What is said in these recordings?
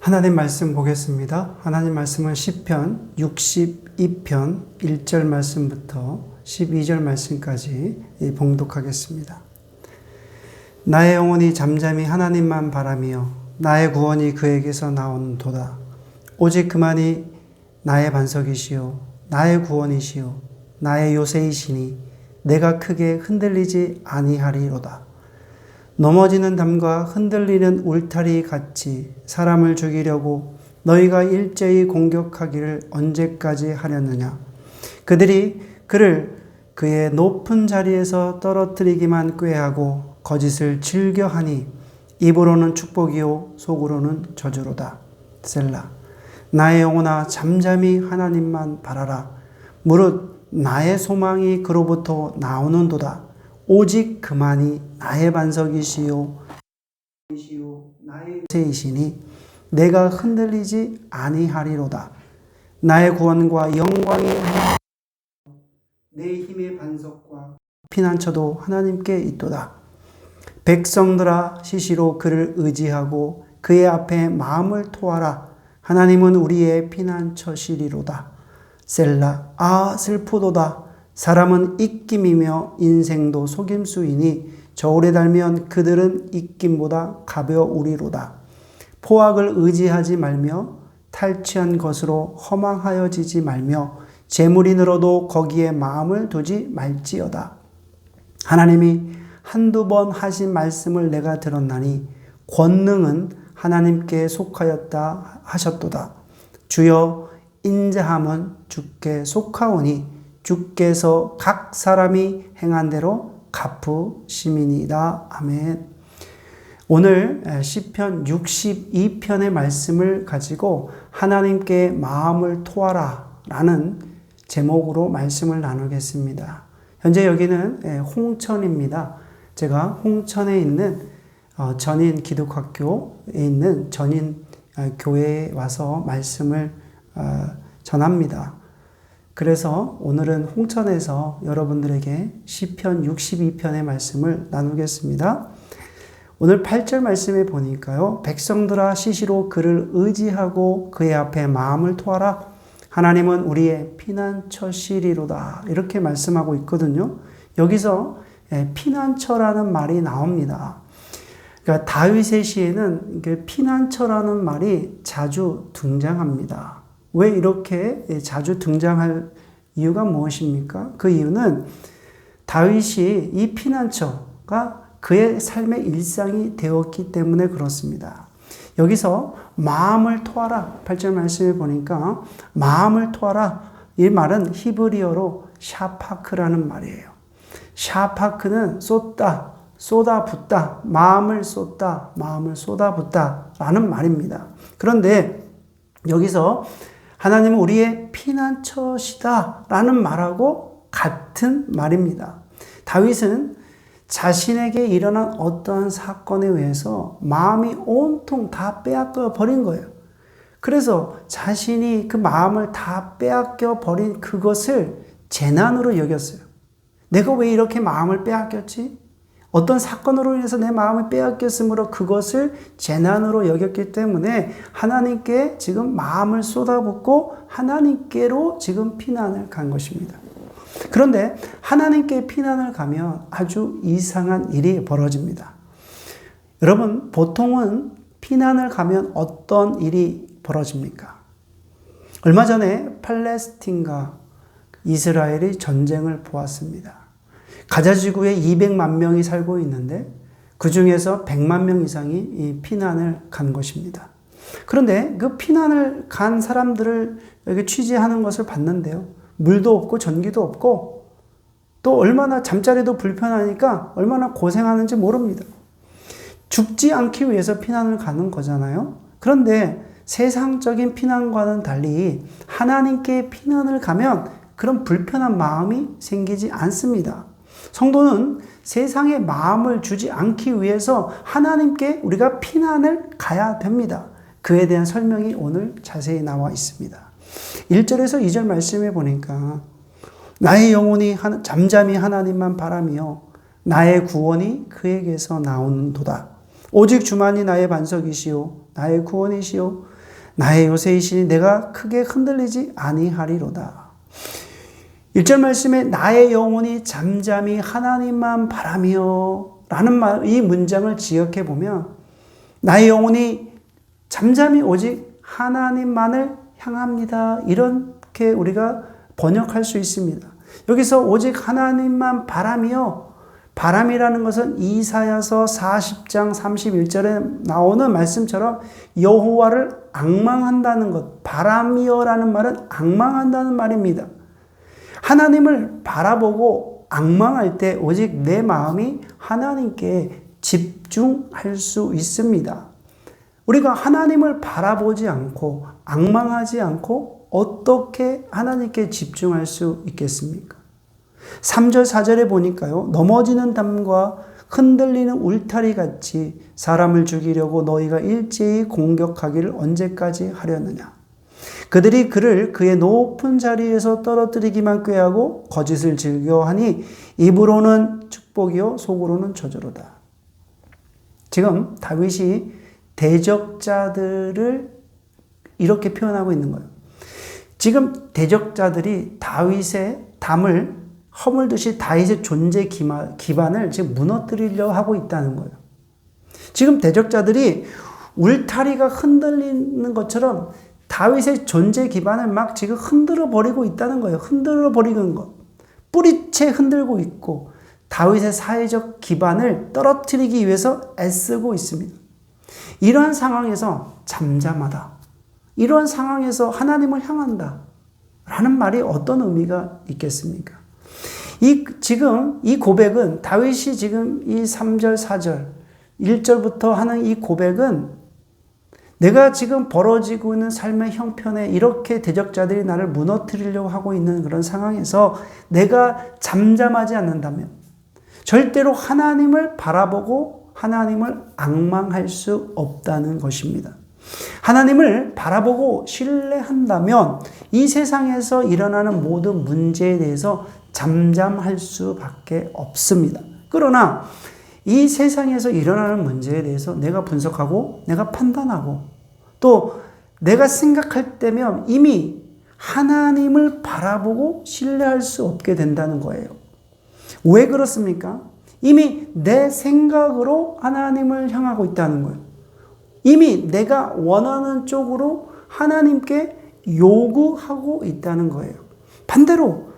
하나님 말씀 보겠습니다. 하나님 말씀은 시편 62편 1절 말씀부터 12절 말씀까지 봉독하겠습니다. 나의 영혼이 잠잠히 하나님만 바라며 나의 구원이 그에게서 나오는도다. 오직 그만이 나의 반석이시요 나의 구원이시요 나의 요새이시니 내가 크게 흔들리지 아니하리로다. 넘어지는 담과 흔들리는 울타리 같이 사람을 죽이려고 너희가 일제히 공격하기를 언제까지 하렸느냐. 그들이 그를 그의 높은 자리에서 떨어뜨리기만 꾀하고 거짓을 즐겨하니 입으로는 축복이요 속으로는 저주로다. 셀라. 나의 영혼아 잠잠히 하나님만 바라라. 무릇 나의 소망이 그로부터 나오는도다. 오직 그만이 나의 반석이시요 나의 요새이시니 내가 흔들리지 아니하리로다. 나의 구원과 영광이 내 힘의 반석과 피난처도 하나님께 있도다. 백성들아 시시로 그를 의지하고 그의 앞에 마음을 토하라. 하나님은 우리의 피난처시리로다. 셀라. 아 슬프도다. 사람은 입김이며 인생도 속임수이니 저울에 달면 그들은 입김보다 가벼우리로다. 포악을 의지하지 말며 탈취한 것으로 허망하여지지 말며 재물이 늘어도 거기에 마음을 두지 말지어다. 하나님이 한두 번 하신 말씀을 내가 들었나니 권능은 하나님께 속하였다 하셨도다. 주여 인자함은 주께 속하오니 주께서 각 사람이 행한 대로 갚으심이니이다. 아멘. 오늘 시편 62편의 말씀을 가지고 하나님께 마음을 토하라 라는 제목으로 말씀을 나누겠습니다. 현재 여기는 홍천입니다. 제가 홍천에 있는 전인 기독학교에 있는 전인 교회에 와서 말씀을 전합니다. 그래서 오늘은 홍천에서 여러분들에게 시편 62편의 말씀을 나누겠습니다. 오늘 8절 말씀에 보니까요. 백성들아 시시로 그를 의지하고 그의 앞에 마음을 토하라. 하나님은 우리의 피난처시리로다. 이렇게 말씀하고 있거든요. 여기서 피난처라는 말이 나옵니다. 그러니까 다윗의 시에는 피난처라는 말이 자주 등장합니다. 왜 이렇게 자주 등장할 이유가 무엇입니까? 그 이유는 다윗이 이 피난처가 그의 삶의 일상이 되었기 때문에 그렇습니다. 여기서 마음을 토하라. 8절 말씀에 보니까 마음을 토하라. 이 말은 히브리어로 샤파크라는 말이에요. 샤파크는 쏟다, 쏟아붓다, 마음을 쏟다, 마음을 쏟아붓다 라는 말입니다. 그런데 여기서 하나님은 우리의 피난처시다 라는 말하고 같은 말입니다. 다윗은 자신에게 일어난 어떠한 사건에 의해서 마음이 온통 다 빼앗겨 버린 거예요. 그래서 자신이 그 마음을 다 빼앗겨 버린 그것을 재난으로 여겼어요. 내가 왜 이렇게 마음을 빼앗겼지? 어떤 사건으로 인해서 내 마음을 빼앗겼으므로 그것을 재난으로 여겼기 때문에 하나님께 지금 마음을 쏟아붓고 하나님께로 지금 피난을 간 것입니다. 그런데 하나님께 피난을 가면 아주 이상한 일이 벌어집니다. 여러분, 보통은 피난을 가면 어떤 일이 벌어집니까? 얼마 전에 팔레스틴과 이스라엘이 전쟁을 보았습니다. 가자 지구에 200만 명이 살고 있는데 그 중에서 100만 명 이상이 이 피난을 간 것입니다. 그런데 그 피난을 간 사람들을 여기 취재하는 것을 봤는데요. 물도 없고 전기도 없고 또 얼마나 잠자리도 불편하니까 얼마나 고생하는지 모릅니다. 죽지 않기 위해서 피난을 가는 거잖아요. 그런데 세상적인 피난과는 달리 하나님께 피난을 가면 그런 불편한 마음이 생기지 않습니다. 성도는 세상에 마음을 주지 않기 위해서 하나님께 우리가 피난을 가야 됩니다. 그에 대한 설명이 오늘 자세히 나와 있습니다. 1절에서 2절 말씀에 보니까 나의 영혼이 잠잠히 하나님만 바라며 나의 구원이 그에게서 나오는도다. 오직 주만이 나의 반석이시요 나의 구원이시요 나의 요새이시니 내가 크게 흔들리지 아니하리로다. 1절 말씀에 나의 영혼이 잠잠히 하나님만 바라며 라는 이 문장을 지역해 보면 나의 영혼이 잠잠히 오직 하나님만을 향합니다. 이렇게 우리가 번역할 수 있습니다. 여기서 오직 하나님만 바라며, 바람이라는 것은 이사야서 40장 31절에 나오는 말씀처럼 여호와를 앙망한다는 것, 바람이여라는 말은 앙망한다는 말입니다. 하나님을 바라보고 앙망할 때 오직 내 마음이 하나님께 집중할 수 있습니다. 우리가 하나님을 바라보지 않고 앙망하지 않고 어떻게 하나님께 집중할 수 있겠습니까? 3절 4절에 보니까요. 넘어지는 담과 흔들리는 울타리 같이 사람을 죽이려고 너희가 일제히 공격하기를 언제까지 하려느냐. 그들이 그를 그의 높은 자리에서 떨어뜨리기만 꾀하고 거짓을 즐겨하니 입으로는 축복이요 속으로는 저주로다. 지금 다윗이 대적자들을 이렇게 표현하고 있는 거예요. 지금 대적자들이 다윗의 담을 허물듯이 다윗의 존재 기반을 지금 무너뜨리려 하고 있다는 거예요. 지금 대적자들이 울타리가 흔들리는 것처럼 다윗의 존재 기반을 막 지금 흔들어 버리고 있다는 거예요. 흔들어 버리는 것. 뿌리채 흔들고 있고 다윗의 사회적 기반을 떨어뜨리기 위해서 애쓰고 있습니다. 이러한 상황에서 잠잠하다. 이러한 상황에서 하나님을 향한다. 라는 말이 어떤 의미가 있겠습니까? 지금 이 고백은 다윗이 지금 이 3절, 4절, 1절부터 하는 이 고백은 내가 지금 벌어지고 있는 삶의 형편에 이렇게 대적자들이 나를 무너뜨리려고 하고 있는 그런 상황에서 내가 잠잠하지 않는다면 절대로 하나님을 바라보고 하나님을 앙망할 수 없다는 것입니다. 하나님을 바라보고 신뢰한다면 이 세상에서 일어나는 모든 문제에 대해서 잠잠할 수밖에 없습니다. 그러나 이 세상에서 일어나는 문제에 대해서 내가 분석하고 내가 판단하고 또 내가 생각할 때면 이미 하나님을 바라보고 신뢰할 수 없게 된다는 거예요. 왜 그렇습니까? 이미 내 생각으로 하나님을 향하고 있다는 거예요. 이미 내가 원하는 쪽으로 하나님께 요구하고 있다는 거예요. 반대로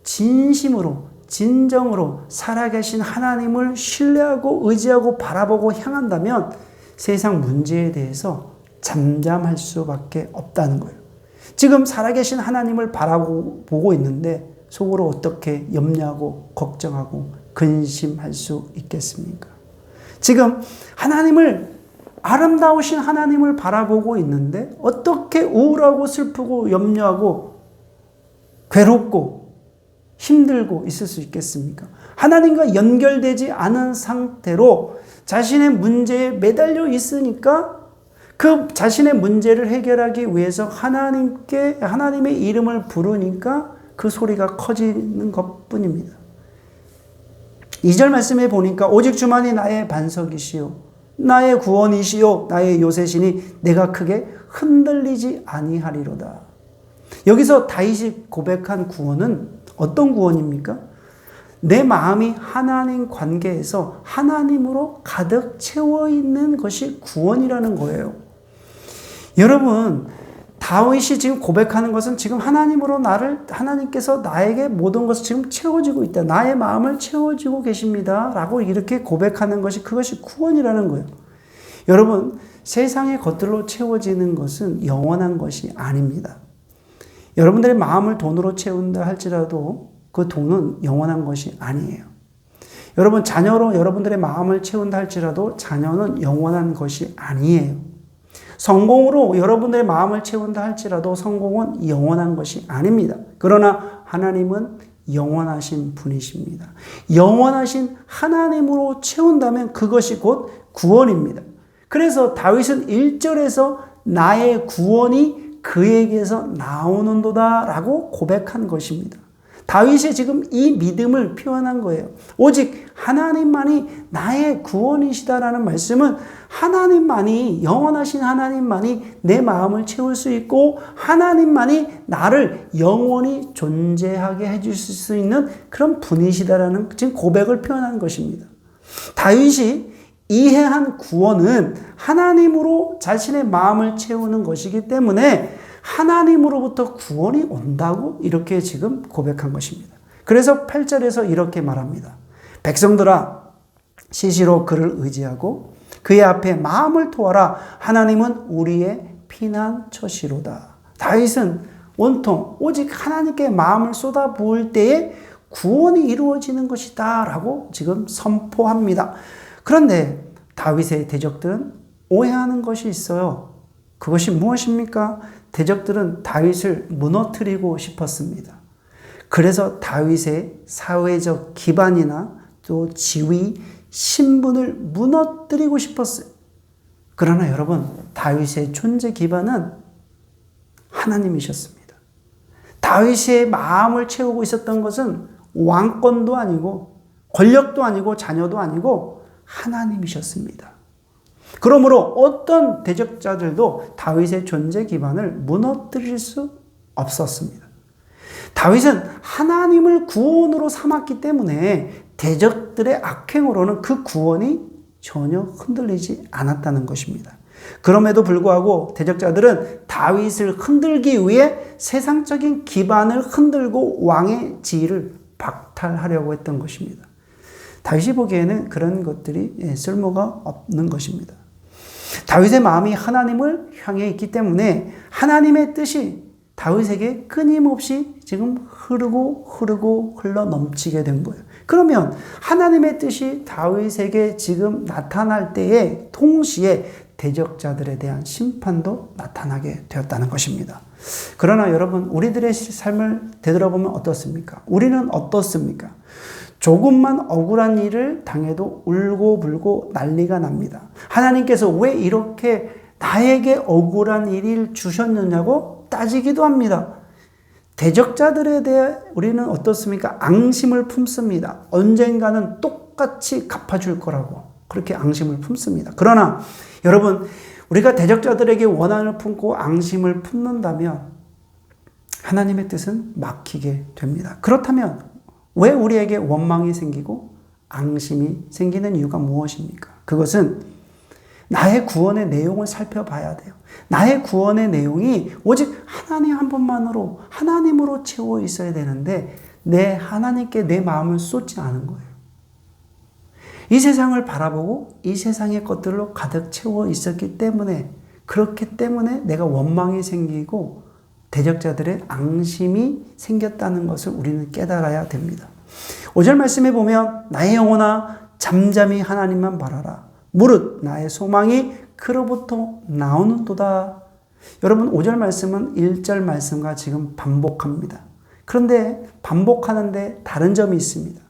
진심으로 진정으로 살아계신 하나님을 신뢰하고 의지하고 바라보고 향한다면 세상 문제에 대해서 잠잠할 수밖에 없다는 거예요. 지금 살아계신 하나님을 바라보고 있는데 속으로 어떻게 염려하고 걱정하고 근심할 수 있겠습니까? 지금 아름다우신 하나님을 바라보고 있는데 어떻게 우울하고 슬프고 염려하고 괴롭고 힘들고 있을 수 있겠습니까? 하나님과 연결되지 않은 상태로 자신의 문제에 매달려 있으니까 그 자신의 문제를 해결하기 위해서 하나님의 이름을 부르니까 그 소리가 커지는 것 뿐입니다. 2절 말씀에 보니까 오직 주만이 나의 반석이시요 나의 구원이시요 나의 요새시니 내가 크게 흔들리지 아니하리로다. 여기서 다윗이 고백한 구원은 어떤 구원입니까? 내 마음이 하나님 관계에서 하나님으로 가득 채워 있는 것이 구원이라는 거예요. 여러분, 다윗이 지금 고백하는 것은 지금 하나님께서 나에게 모든 것을 지금 채워지고 있다. 나의 마음을 채워지고 계십니다. 라고 이렇게 고백하는 그것이 구원이라는 거예요. 여러분, 세상의 것들로 채워지는 것은 영원한 것이 아닙니다. 여러분들의 마음을 돈으로 채운다 할지라도 그 돈은 영원한 것이 아니에요. 여러분, 자녀로 여러분들의 마음을 채운다 할지라도 자녀는 영원한 것이 아니에요. 성공으로 여러분들의 마음을 채운다 할지라도 성공은 영원한 것이 아닙니다. 그러나 하나님은 영원하신 분이십니다. 영원하신 하나님으로 채운다면 그것이 곧 구원입니다. 그래서 다윗은 1절에서 나의 구원이 그에게서 나오는도다 라고 고백한 것입니다. 다윗이 지금 이 믿음을 표현한 거예요. 오직 하나님만이 나의 구원이시다라는 말씀은 하나님만이, 영원하신 하나님만이 내 마음을 채울 수 있고 하나님만이 나를 영원히 존재하게 해줄 수 있는 그런 분이시다라는 지금 고백을 표현한 것입니다. 다윗이 이해한 구원은 하나님으로 자신의 마음을 채우는 것이기 때문에 하나님으로부터 구원이 온다고 이렇게 지금 고백한 것입니다. 그래서 8절에서 이렇게 말합니다. 백성들아, 시시로 그를 의지하고 그의 앞에 마음을 토하라. 하나님은 우리의 피난처시로다. 다윗은 온통 오직 하나님께 마음을 쏟아부을 때에 구원이 이루어지는 것이다 라고 지금 선포합니다. 그런데 다윗의 대적들은 오해하는 것이 있어요. 그것이 무엇입니까? 대적들은 다윗을 무너뜨리고 싶었습니다. 그래서 다윗의 사회적 기반이나 또 지위, 신분을 무너뜨리고 싶었어요. 그러나 여러분, 다윗의 존재 기반은 하나님이셨습니다. 다윗의 마음을 채우고 있었던 것은 왕권도 아니고 권력도 아니고 자녀도 아니고 하나님이셨습니다. 그러므로 어떤 대적자들도 다윗의 존재 기반을 무너뜨릴 수 없었습니다. 다윗은 하나님을 구원으로 삼았기 때문에 대적들의 악행으로는 그 구원이 전혀 흔들리지 않았다는 것입니다. 그럼에도 불구하고 대적자들은 다윗을 흔들기 위해 세상적인 기반을 흔들고 왕의 지위를 박탈하려고 했던 것입니다. 다윗이 보기에는 그런 것들이 쓸모가 없는 것입니다. 다윗의 마음이 하나님을 향해 있기 때문에 하나님의 뜻이 다윗에게 끊임없이 지금 흐르고 흘러 넘치게 된 거예요. 그러면 하나님의 뜻이 다윗에게 지금 나타날 때에 동시에 대적자들에 대한 심판도 나타나게 되었다는 것입니다. 그러나 여러분, 우리들의 삶을 되돌아보면 어떻습니까? 우리는 어떻습니까? 조금만 억울한 일을 당해도 울고불고 난리가 납니다. 하나님께서 왜 이렇게 나에게 억울한 일을 주셨느냐고 따지기도 합니다. 대적자들에 대해 우리는 어떻습니까? 앙심을 품습니다. 언젠가는 똑같이 갚아줄 거라고 그렇게 앙심을 품습니다. 그러나 여러분, 우리가 대적자들에게 원한을 품고 앙심을 품는다면 하나님의 뜻은 막히게 됩니다. 그렇다면 왜 우리에게 원망이 생기고 앙심이 생기는 이유가 무엇입니까? 그것은 나의 구원의 내용을 살펴봐야 돼요. 나의 구원의 내용이 오직 하나님 한 분만으로, 하나님으로 채워 있어야 되는데 내 하나님께 내 마음을 쏟지 않은 거예요. 이 세상을 바라보고 이 세상의 것들로 가득 채워 있었기 때문에, 그렇기 때문에 내가 원망이 생기고 대적자들의 앙심이 생겼다는 것을 우리는 깨달아야 됩니다. 5절 말씀에 보면 나의 영혼아 잠잠히 하나님만 바라라. 무릇 나의 소망이 그로부터 나오는도다. 여러분, 5절 말씀은 1절 말씀과 지금 반복합니다. 그런데 반복하는데 다른 점이 있습니다.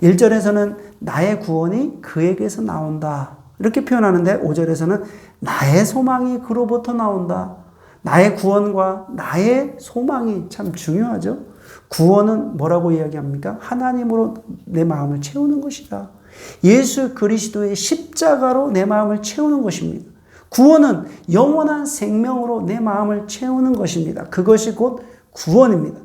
1절에서는 나의 구원이 그에게서 나온다 이렇게 표현하는데 5절에서는 나의 소망이 그로부터 나온다. 나의 구원과 나의 소망이 참 중요하죠. 구원은 뭐라고 이야기합니까? 하나님으로 내 마음을 채우는 것이다. 예수 그리스도의 십자가로 내 마음을 채우는 것입니다. 구원은 영원한 생명으로 내 마음을 채우는 것입니다. 그것이 곧 구원입니다.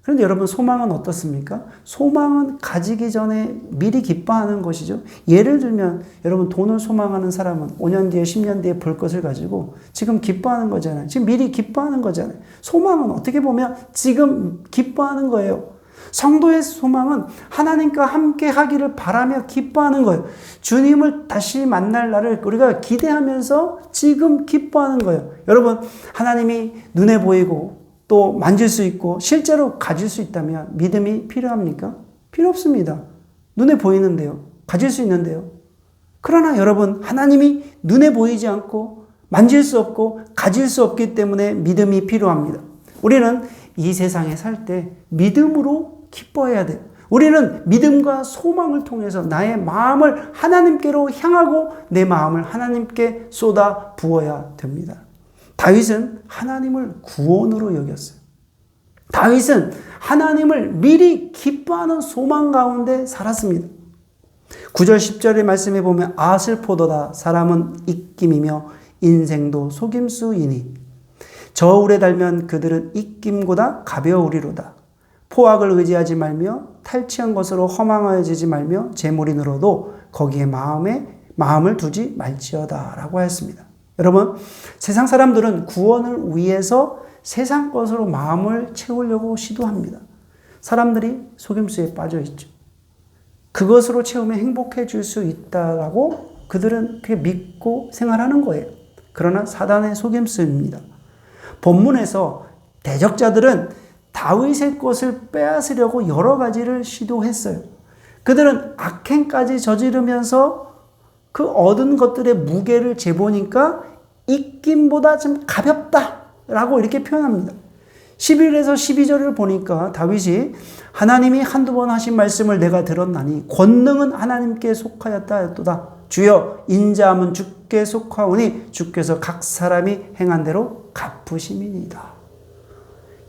그런데 여러분, 소망은 어떻습니까? 소망은 가지기 전에 미리 기뻐하는 것이죠. 예를 들면 여러분, 돈을 소망하는 사람은 5년 뒤에 10년 뒤에 볼 것을 가지고 지금 기뻐하는 거잖아요. 지금 미리 기뻐하는 거잖아요. 소망은 어떻게 보면 지금 기뻐하는 거예요. 성도의 소망은 하나님과 함께 하기를 바라며 기뻐하는 거예요. 주님을 다시 만날 날을 우리가 기대하면서 지금 기뻐하는 거예요. 여러분, 하나님이 눈에 보이고 또 만질 수 있고 실제로 가질 수 있다면 믿음이 필요합니까? 필요 없습니다. 눈에 보이는데요. 가질 수 있는데요. 그러나 여러분, 하나님이 눈에 보이지 않고 만질 수 없고 가질 수 없기 때문에 믿음이 필요합니다. 우리는 이 세상에 살 때 믿음으로 기뻐해야 돼요. 우리는 믿음과 소망을 통해서 나의 마음을 하나님께로 향하고 내 마음을 하나님께 쏟아 부어야 됩니다. 다윗은 하나님을 구원으로 여겼어요. 다윗은 하나님을 미리 기뻐하는 소망 가운데 살았습니다. 9절 10절의 말씀에 보면 슬포도다 사람은 입김이며 인생도 속임수이니 저울에 달면 그들은 입김보다 가벼우리로다. 포악을 의지하지 말며 탈취한 것으로 허망하여지지 말며 재물이 늘어도 거기에 마음을 두지 말지어다 라고 하였습니다. 여러분, 세상 사람들은 구원을 위해서 세상 것으로 마음을 채우려고 시도합니다. 사람들이 속임수에 빠져 있죠. 그것으로 채우면 행복해질 수 있다라고 그들은 그렇게 믿고 생활하는 거예요. 그러나 사단의 속임수입니다. 본문에서 대적자들은 다윗의 것을 빼앗으려고 여러 가지를 시도했어요. 그들은 악행까지 저지르면서 그 얻은 것들의 무게를 재보니까 입김보다 좀 가볍다라고 이렇게 표현합니다. 11에서 12절을 보니까 다윗이 하나님이 한두 번 하신 말씀을 내가 들었나니 권능은 하나님께 속하였다 하였도다. 주여 인자함은 주께 속하오니 주께서 각 사람이 행한 대로 갚으심이니이다.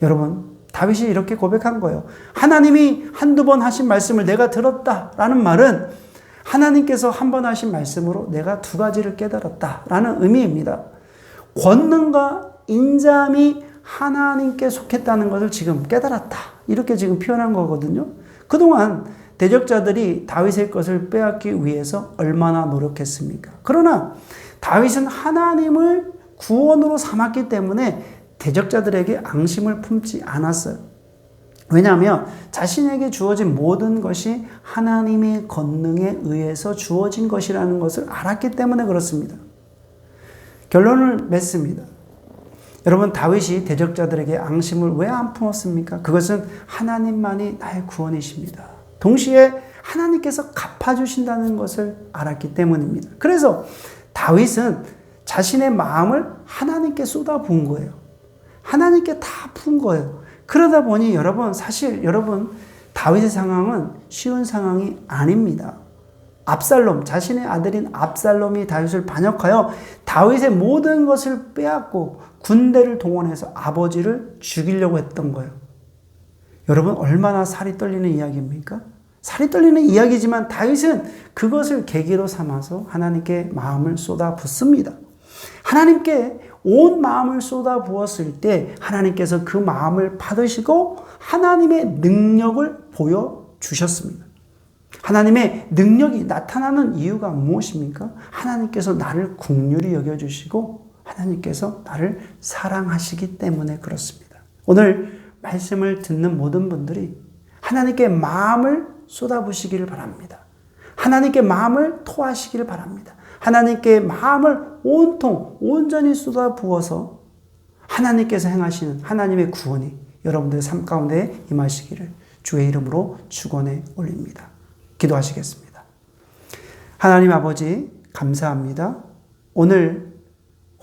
여러분, 다윗이 이렇게 고백한 거예요. 하나님이 한두 번 하신 말씀을 내가 들었다라는 말은 하나님께서 한 번 하신 말씀으로 내가 두 가지를 깨달았다라는 의미입니다. 권능과 인자함이 하나님께 속했다는 것을 지금 깨달았다. 이렇게 지금 표현한 거거든요. 그동안 대적자들이 다윗의 것을 빼앗기 위해서 얼마나 노력했습니까? 그러나 다윗은 하나님을 구원으로 삼았기 때문에 대적자들에게 앙심을 품지 않았어요. 왜냐하면 자신에게 주어진 모든 것이 하나님의 권능에 의해서 주어진 것이라는 것을 알았기 때문에 그렇습니다. 결론을 맺습니다. 여러분, 다윗이 대적자들에게 앙심을 왜 안 품었습니까? 그것은 하나님만이 나의 구원이십니다. 동시에 하나님께서 갚아주신다는 것을 알았기 때문입니다. 그래서 다윗은 자신의 마음을 하나님께 쏟아부은 거예요. 하나님께 다 푼 거예요. 그러다 보니 사실 다윗의 상황은 쉬운 상황이 아닙니다. 자신의 아들인 압살롬이 다윗을 반역하여 다윗의 모든 것을 빼앗고 군대를 동원해서 아버지를 죽이려고 했던 거예요. 여러분, 얼마나 살이 떨리는 이야기입니까? 살이 떨리는 이야기지만 다윗은 그것을 계기로 삼아서 하나님께 마음을 쏟아붓습니다. 하나님께 온 마음을 쏟아부었을 때 하나님께서 그 마음을 받으시고 하나님의 능력을 보여주셨습니다. 하나님의 능력이 나타나는 이유가 무엇입니까? 하나님께서 나를 긍휼히 여겨주시고 하나님께서 나를 사랑하시기 때문에 그렇습니다. 오늘 말씀을 듣는 모든 분들이 하나님께 마음을 쏟아부시기를 바랍니다. 하나님께 마음을 토하시기를 바랍니다. 하나님께 마음을 온전히 쏟아부어서 하나님께서 행하시는 하나님의 구원이 여러분들의 삶 가운데 임하시기를 주의 이름으로 축원해 올립니다. 기도하시겠습니다. 하나님 아버지, 감사합니다. 오늘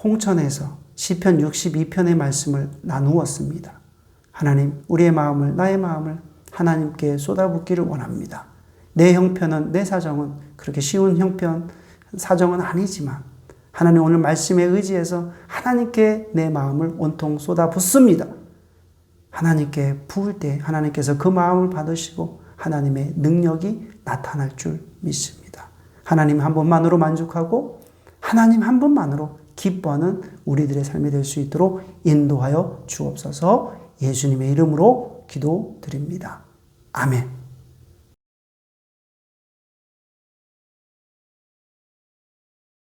홍천에서 시편 62편의 말씀을 나누었습니다. 하나님, 우리의 마음을, 나의 마음을 하나님께 쏟아붓기를 원합니다. 내 형편은, 내 사정은 그렇게 쉬운 사정은 아니지만 하나님, 오늘 말씀에 의지해서 하나님께 내 마음을 온통 쏟아붓습니다. 하나님께 부을 때 하나님께서 그 마음을 받으시고 하나님의 능력이 나타날 줄 믿습니다. 하나님 한 분만으로 만족하고 하나님 한 분만으로 기뻐하는 우리들의 삶이 될 수 있도록 인도하여 주옵소서. 예수님의 이름으로 기도드립니다. 아멘.